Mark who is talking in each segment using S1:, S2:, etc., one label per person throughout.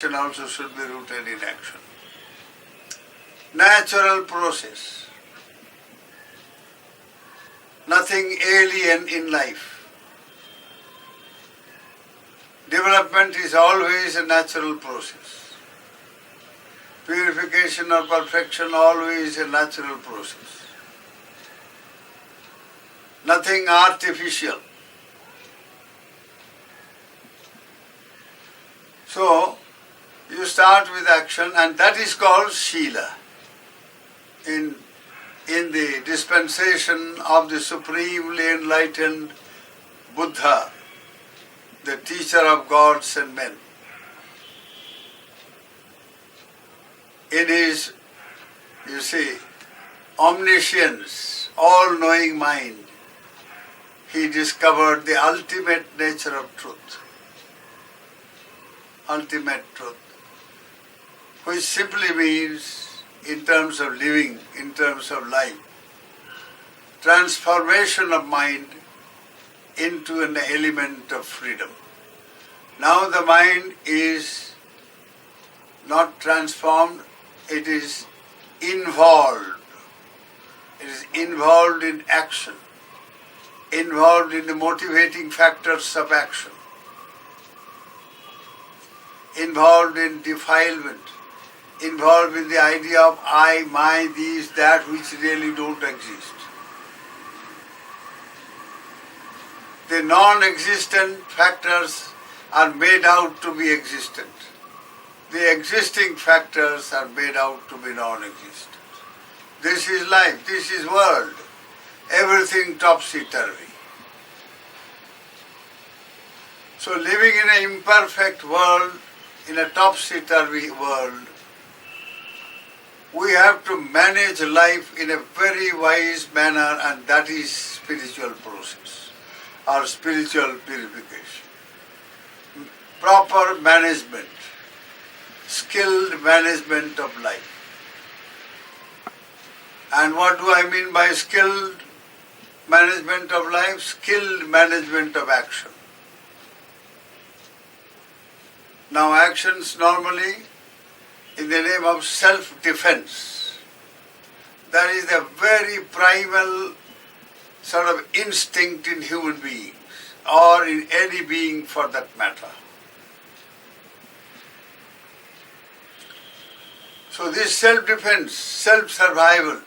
S1: Action also should be rooted in action. Natural process. Nothing alien in life. Development is always a natural process. Purification or perfection always a natural process. Nothing artificial. So, you start with action, and that is called Shila. In the dispensation of the supremely enlightened Buddha, the teacher of gods and men. In his, omniscience, all-knowing mind, he discovered the ultimate nature of truth. Ultimate truth, which simply means, in terms of living, in terms of life, transformation of mind into an element of freedom. Now the mind is not transformed, it is involved. It is involved in action, involved in the motivating factors of action, involved in defilement, involved in the idea of I, my, these, that, which really don't exist. The non-existent factors are made out to be existent. The existing factors are made out to be non-existent. This is life, this is world. Everything topsy-turvy. So living in an imperfect world, in a topsy-turvy world, we have to manage life in a very wise manner, and that is spiritual process or spiritual purification. Proper management, skilled management of life. And what do I mean by skilled management of life? Skilled management of action. Now actions normally in the name of self-defense. That is the very primal sort of instinct in human beings, or in any being for that matter. So this self-defense, self-survival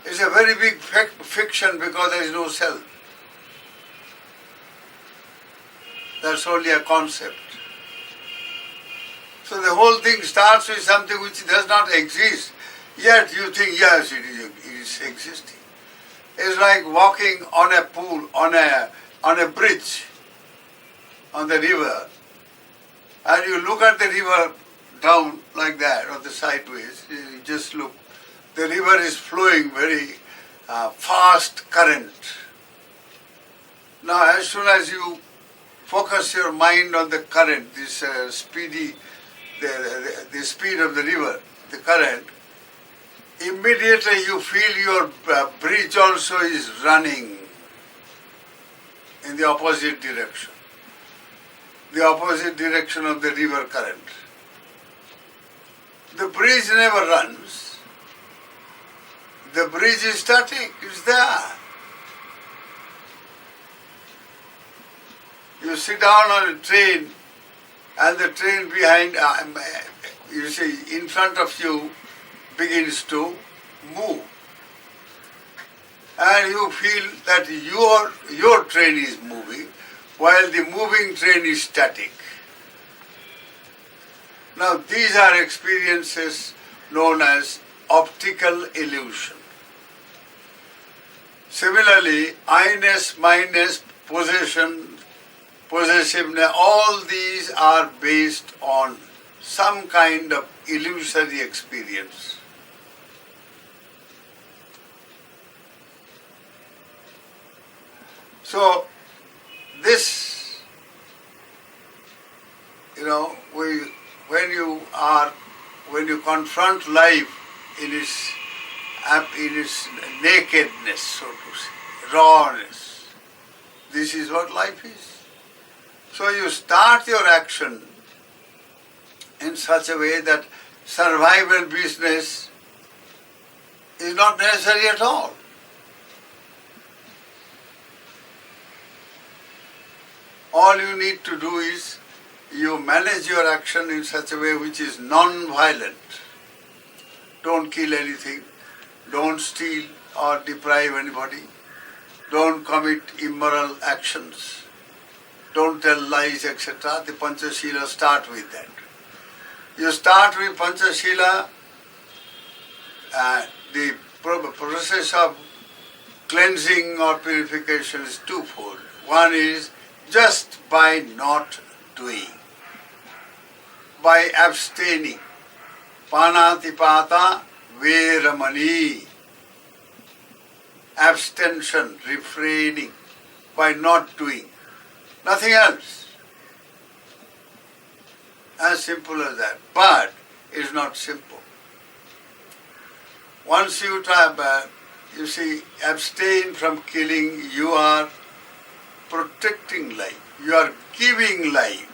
S1: is a very big fiction, because there is no self. That's only a concept. So the whole thing starts with something which does not exist, yet you think, yes, it is existing. It's like walking on a pool, on a bridge, on the river, and you look at the river down like that, or the sideways, you just look. The river is flowing very fast current. Now as soon as you focus your mind on the current, this speedy, the speed of the river, the current, immediately you feel your bridge also is running in the opposite direction. The opposite direction of the river current. The bridge never runs. The bridge is static, it's there. You sit down on a train, and the train behind, in front of you begins to move. And you feel that your train is moving, while the moving train is static. Now these are experiences known as optical illusion. Similarly, I-ness, my-ness, possession, possessiveness, all these are based on some kind of illusory experience. So this, when you confront life in its nakedness, so to say, rawness, this is what life is. So you start your action in such a way that survival business is not necessary at all. All you need to do is you manage your action in such a way which is non-violent. Don't kill anything, don't steal or deprive anybody, don't commit immoral actions, don't tell lies, etc. The Panchashila start with that. You start with Panchashila, the process of cleansing or purification is twofold. One is just by not doing, by abstaining. Panatipata veramani. Abstention, refraining, by not doing. Nothing else. As simple as that. But it's not simple. Once you try, you see, abstain from killing, you are protecting life. You are giving life.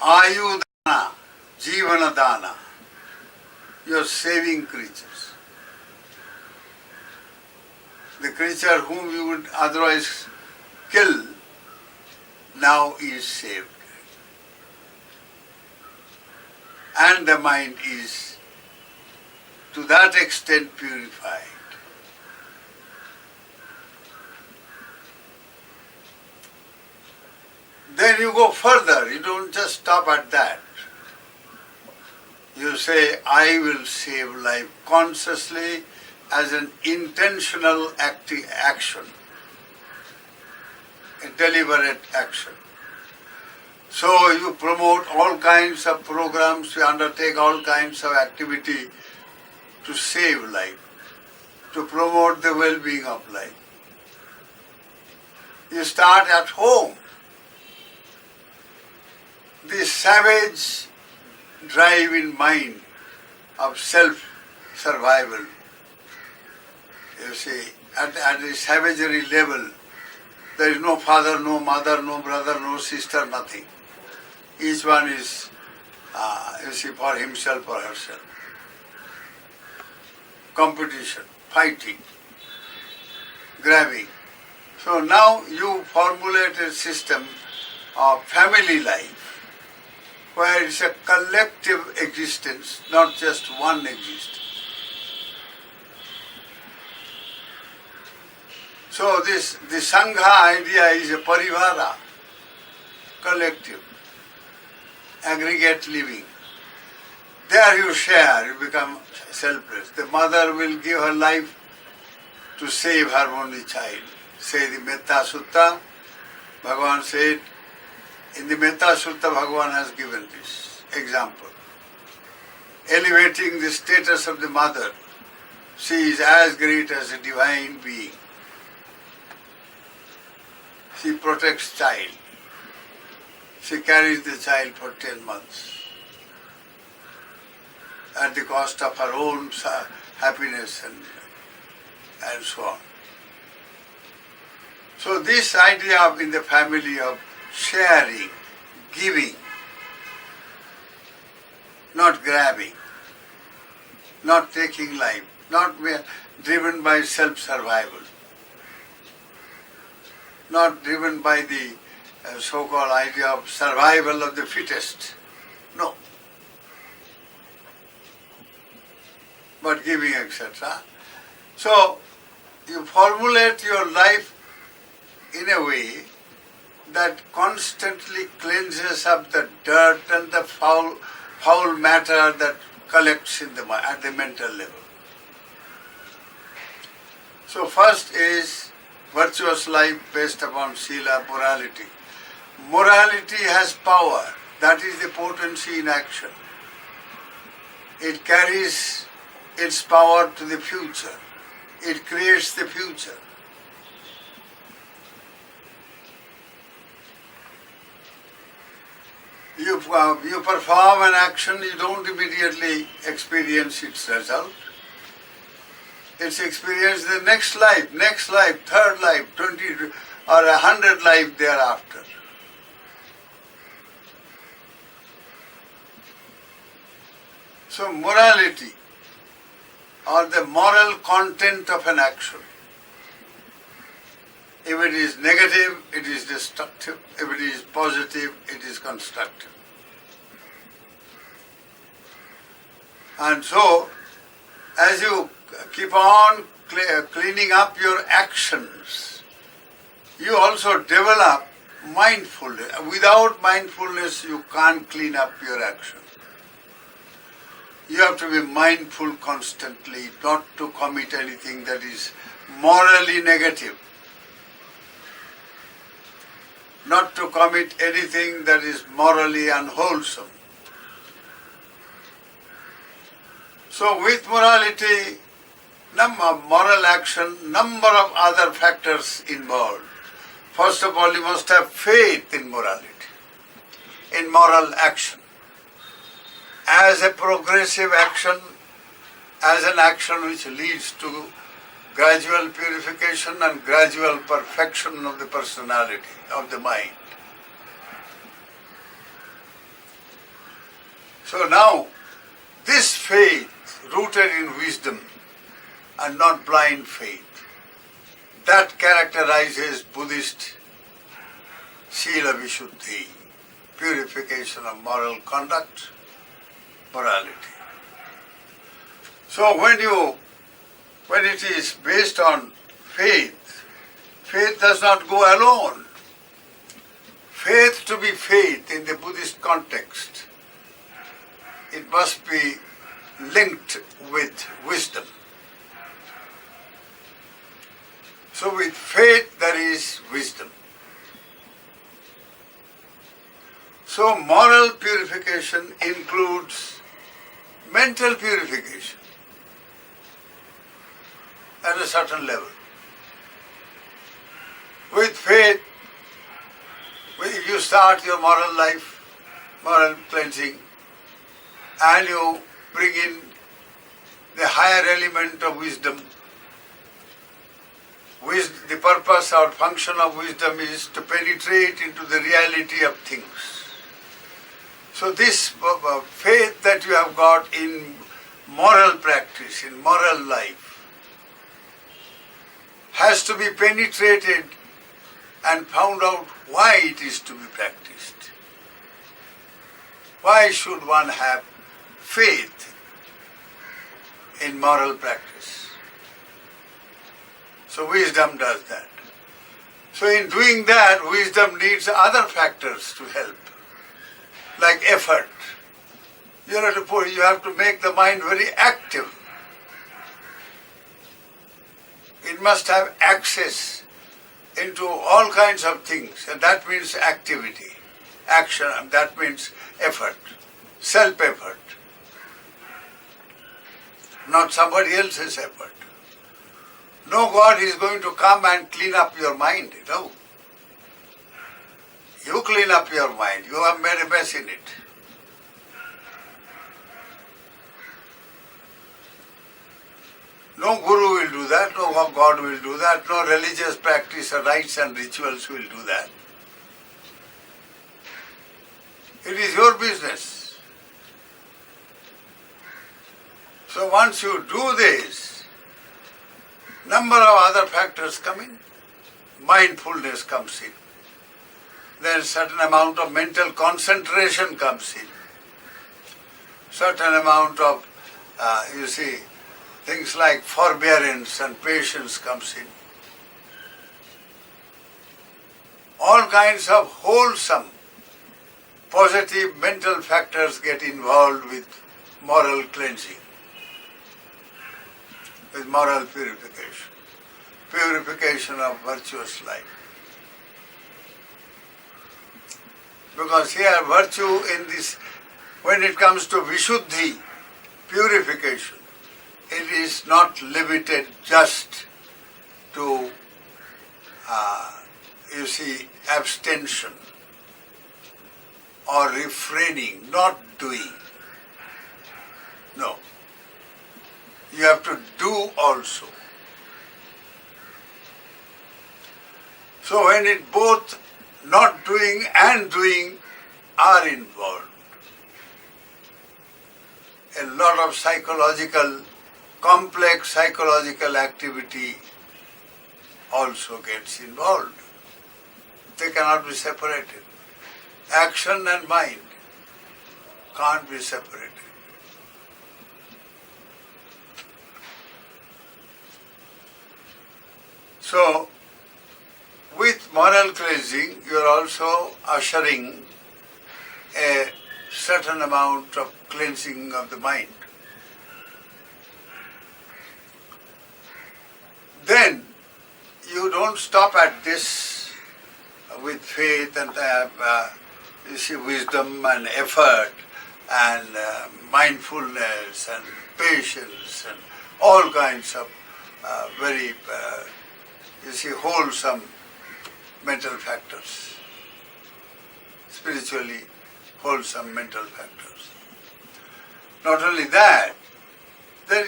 S1: Ayudana, Jivana Dana. You are saving creatures. The creature whom you would otherwise kill now is saved. And the mind is to that extent purified. Then you go further, you don't just stop at that. You say, I will save life consciously as an intentional action, a deliberate action. So you promote all kinds of programs, you undertake all kinds of activity to save life, to promote the well-being of life. You start at home. The savage drive in mind of self-survival, you see, at the savagery level, there is no father, no mother, no brother, no sister, nothing. Each one is, you see, for himself or herself. Competition, fighting, grabbing. So now you formulate a system of family life, where it's a collective existence, not just one existence. So the Sangha idea is a parivara, collective, aggregate living. There you share, you become selfless. The mother will give her life to save her only child. Say the Metta Sutta, Bhagavan said, in the Metta Sutta, Bhagavan has given this example. Elevating the status of the mother, she is as great as a divine being. She protects child. She carries the child for 10 months at the cost of her own happiness and so on. So this idea of in the family of sharing, giving, not grabbing, not taking life, not driven by self-survival, not driven by the so-called idea of survival of the fittest. No. But giving, etc. So, you formulate your life in a way that constantly cleanses up the dirt and the foul matter that collects in at the mental level. So first is virtuous life based upon sila, morality. Morality has power. That is the potency in action. It carries its power to the future. It creates the future. You perform an action, you don't immediately experience its result. It's experienced the next life, third life, 20 or 100 life thereafter. So morality, or the moral content of an action. If it is negative, it is destructive. If it is positive, it is constructive. And so, as you keep on cleaning up your actions, you also develop mindfulness. Without mindfulness, you can't clean up your actions. You have to be mindful constantly, not to commit anything that is morally negative, not to commit anything that is morally unwholesome. So with morality, moral action, number of other factors involved. First of all, you must have faith in morality, in moral action. As a progressive action, as an action which leads to gradual purification and gradual perfection of the personality, of the mind. So now, this faith, rooted in wisdom and not blind faith, that characterizes Buddhist Sila Vishuddhi, purification of moral conduct, morality. So when it is based on faith, faith does not go alone. Faith, to be faith in the Buddhist context, it must be linked with wisdom. So with faith there is wisdom. So moral purification includes mental purification at a certain level. With faith, you start your moral life, moral cleansing, and you bring in the higher element of wisdom. The purpose or function of wisdom is to penetrate into the reality of things. So this faith that you have got in moral practice, in moral life, has to be penetrated and found out why it is to be practiced. Why should one have faith in moral practice? So wisdom does that. So in doing that, wisdom needs other factors to help, like effort. You have to make the mind very active. It must have access into all kinds of things, and that means activity, action, and that means effort, self-effort, not somebody else's effort. No God is going to come and clean up your mind, no. You clean up your mind, you have made a mess in it. No guru will do that, no God will do that, no religious practice or rites and rituals will do that. It is your business. So once you do this, number of other factors come in. Mindfulness comes in. Then certain amount of mental concentration comes in. Certain amount of, things like forbearance and patience comes in. All kinds of wholesome, positive mental factors get involved with moral cleansing, with moral purification, purification of virtuous life. Because here virtue in this, when it comes to Vishuddhi, purification, it is not limited just to, abstention or refraining, not doing. No. You have to do also. So when it both not doing and doing are involved, a lot of complex psychological activity also gets involved. They cannot be separated. Action and mind can't be separated. So, with moral cleansing, you are also ushering a certain amount of cleansing of the mind. Then, you don't stop at this with faith and wisdom and effort and mindfulness and patience and all kinds of very wholesome mental factors, spiritually wholesome mental factors. Not only that, then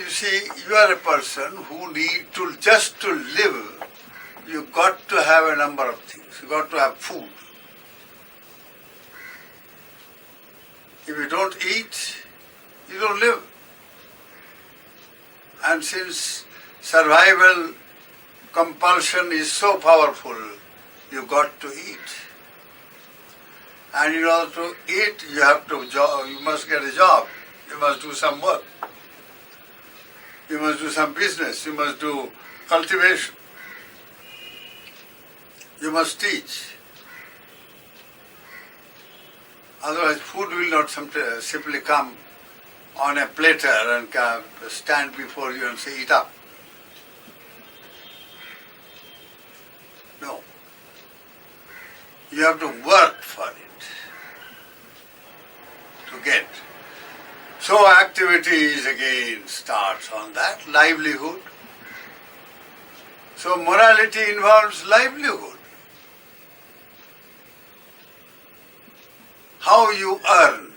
S1: you are a person who need to, just to live, you got to have a number of things. You got to have food. If you don't eat, you don't live. And since survival compulsion is so powerful, you got to eat. And in order to eat, you must get a job. You must do some work. You must do some business. You must do cultivation. You must teach. Otherwise, food will not simply come on a platter and stand before you and say, eat up. No. You have to work for it to get. So activities again starts on that, livelihood. So morality involves livelihood. How you earn.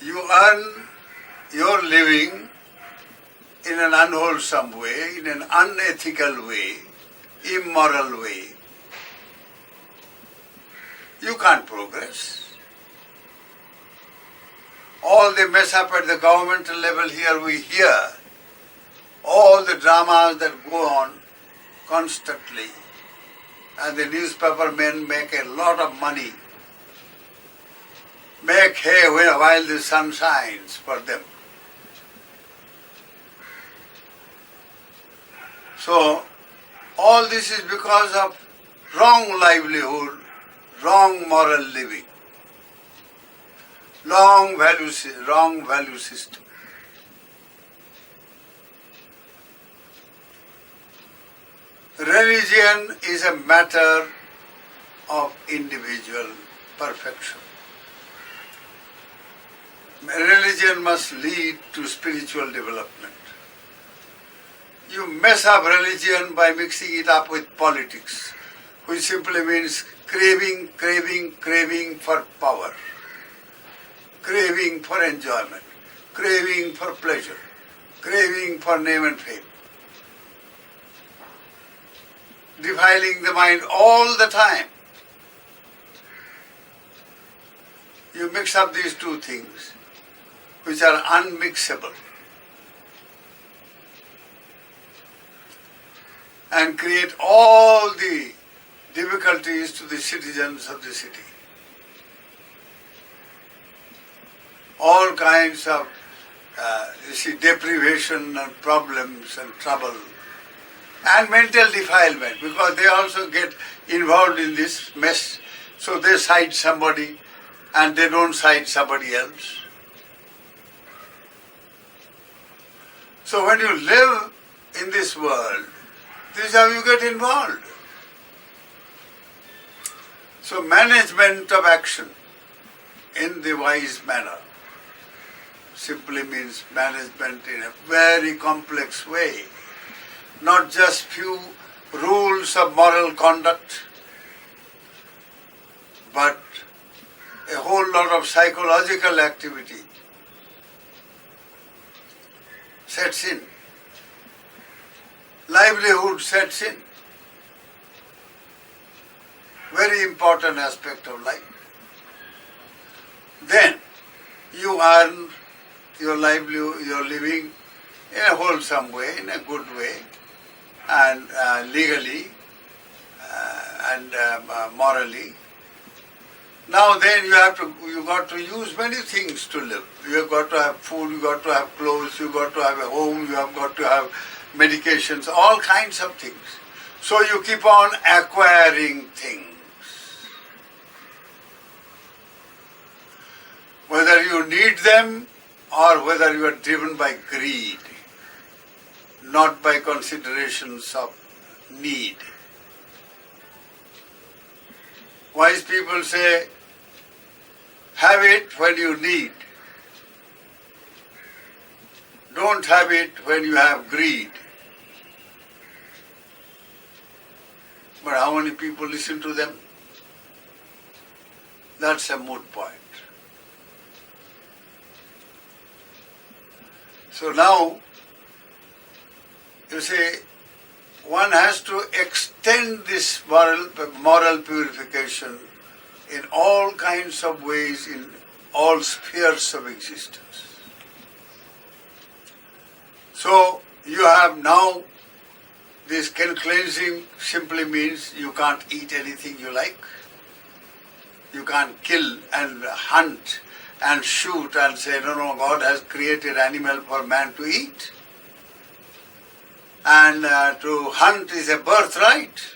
S1: You earn your living in an unwholesome way, in an unethical way, immoral way. You can't progress. All the mess up at the governmental level here we hear. All the dramas that go on constantly. And the newspaper men make a lot of money. Make hay while the sun shines for them. So, all this is because of wrong livelihood, wrong moral living, wrong value system. Religion is a matter of individual perfection. Religion must lead to spiritual development. You mess up religion by mixing it up with politics, which simply means craving for power, craving for enjoyment, craving for pleasure, craving for name and fame. Defiling the mind all the time. You mix up these two things, which are unmixable, and create all the difficulties to the citizens of the city. All kinds of deprivation and problems and trouble and mental defilement, because they also get involved in this mess. So they cite somebody and they don't cite somebody else. So when you live in this world, this is how you get involved. So management of action in the wise manner simply means management in a very complex way. Not just few rules of moral conduct, but a whole lot of psychological activity sets in. Livelihood sets in. Very important aspect of life. Then, you earn your livelihood, your living in a wholesome way, in a good way, and legally and morally. Now then you got to use many things to live. You have got to have food, you got to have clothes, you got to have a home, you have got to have medications, all kinds of things. So you keep on acquiring things. Whether you need them or whether you are driven by greed, not by considerations of need. Wise people say, have it when you need. Don't have it when you have greed. But how many people listen to them? That's a moot point. So now, you see, one has to extend this moral purification in all kinds of ways, in all spheres of existence. So you have now this cleansing simply means you can't eat anything you like. You can't kill and hunt and shoot and say, no, God has created animal for man to eat. And to hunt is a birthright.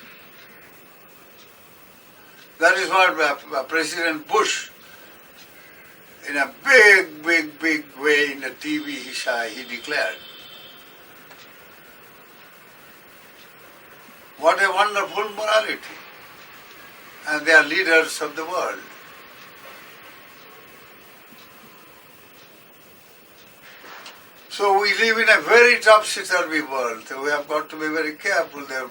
S1: That is what President Bush, in a big way in the TV, he declared. What a wonderful morality. And they are leaders of the world. So we live in a very topsy-turvy world. So we have got to be very careful there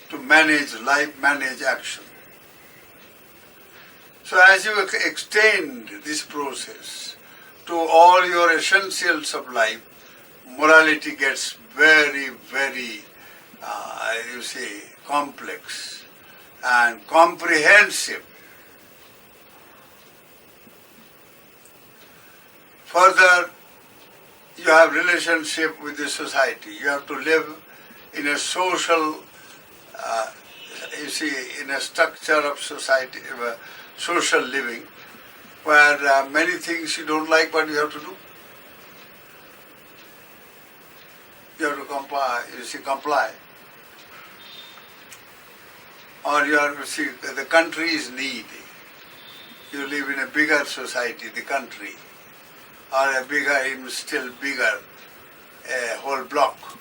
S1: to manage life, manage action. So as you extend this process to all your essentials of life, morality gets very, complex and comprehensive. Further, you have relationship with the society. You have to live in a social, in a structure of society, social living, where many things you don't like, but you have to do. You have to comply. Or the country is needy. You live in a bigger society, the country, or a bigger, even still bigger, a whole block.